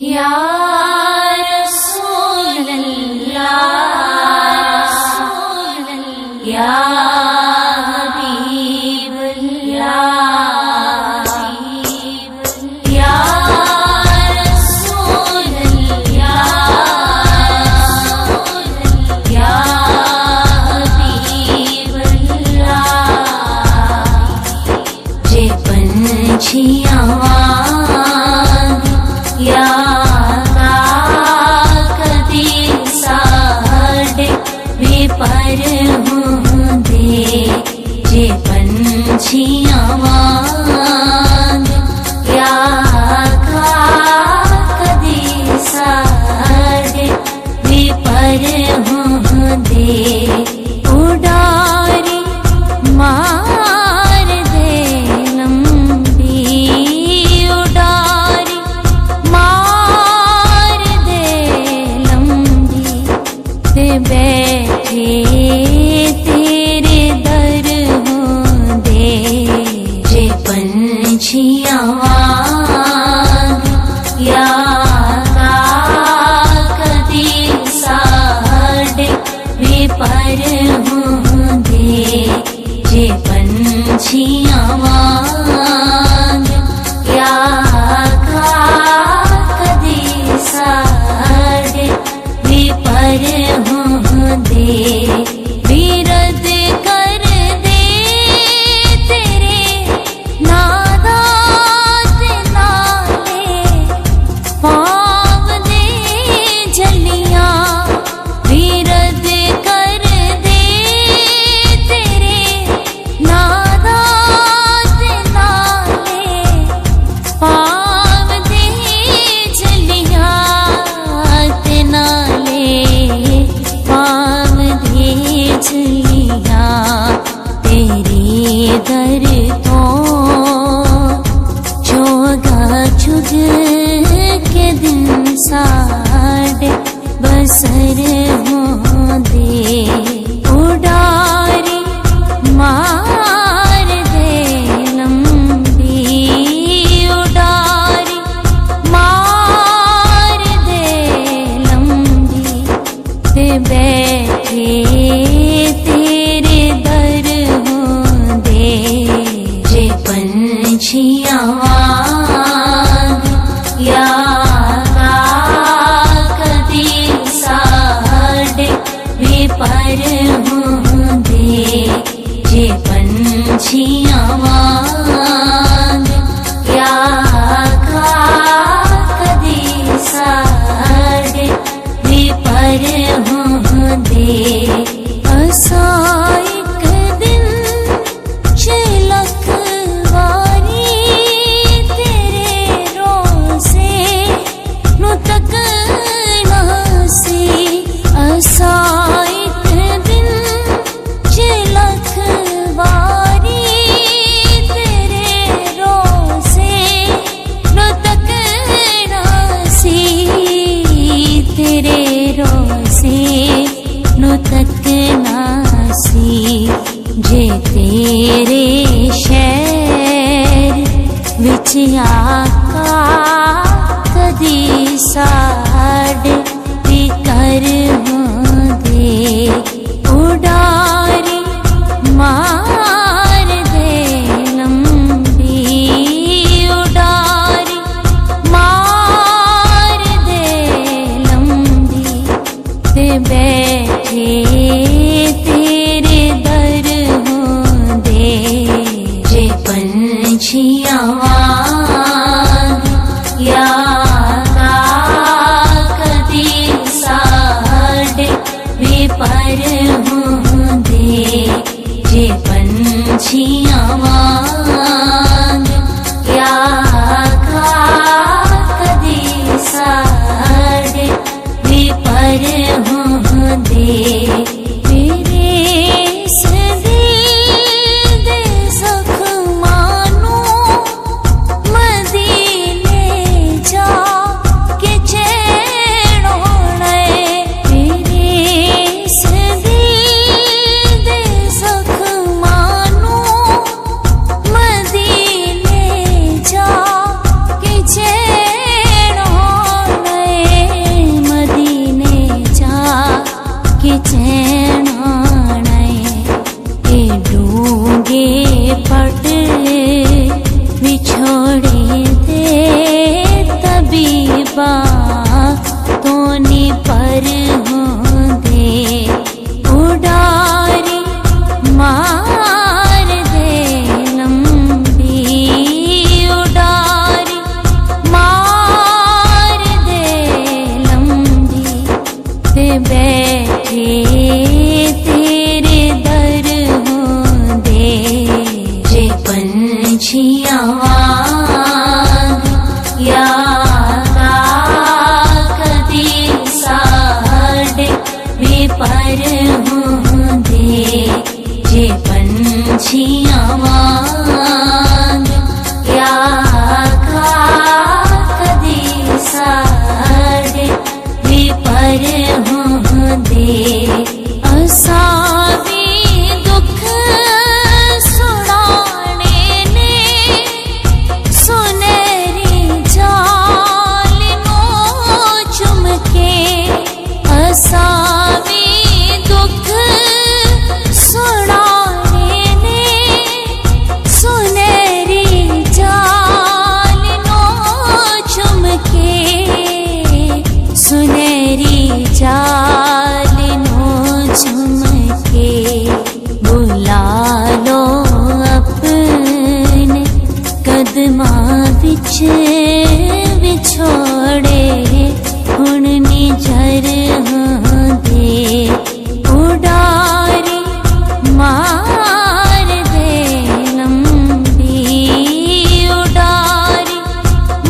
या रसूल अल्लाह, या हबीब अल्लाह, या रसूल अल्लाह, या हबीब अल्लाह। जे पंछियां या पर होंदे जे पंछियां वांग या कदी साडे भी पर होंदे उडारी मार दे लंबी उडारी मार दे लंबी ते बैठे तेरे दर होंदे जे पंछियां वांग या कदी साडे भी पर होंदे जे पंछियां वांग या कदी साडे भी पर होंदे। विरद कर दे तेरे नादात नाले पाव दे जलियां विरद कर दे तेरे नादात नाले पाव दे जलियां ते नाले पाव दे जलियां तेरे दर तो चोगा चुग के दिन साडे बसर होंदे उडारी मार दे लंबी उडारी मार दे लंबी ते बैठे तेरे दर होंदे जे पंछियां वांग या कदी साडे भी पर होंदे जे पंछियां वांग या कदी साडे भी पर होंदे। असां इक दिन झलक वारी तेरे रोज़े नू तकना सी असां इक दिन झलक वारी तेरे रोज़े नू तकना सी तेरे रोज़े नू तकना सी जे तेरे शहर विच आका कदी साडे भी कर होंदे उडारी मार दे लंबी उडारी मार दे लंबी ते बैठे तेरे दर होंदे जे पंछियां वांग पर होंदे असावी दुख सुनाने ने सुनहरी जाल नो चुमके असावी दुख सुनाने ने सुनहरी जाल नो चुमके सुनहरी जाल नो चुमके बुला लो अपने कदमा विच विछोड़े हुण निजर होंदे उडारी मार दे लंबी उडारी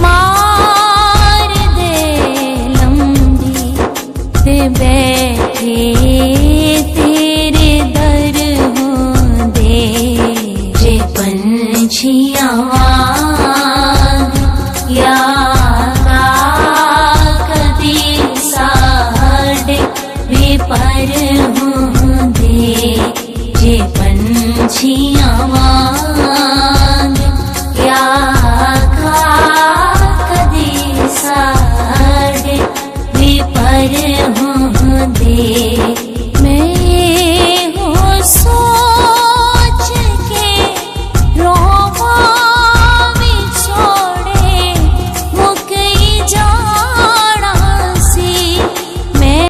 मार दे लंबी ते बैठे तेरे दर होंदे जे पंछियां वांग या कदी साडे वे पर होंदे जे पंछियां वांग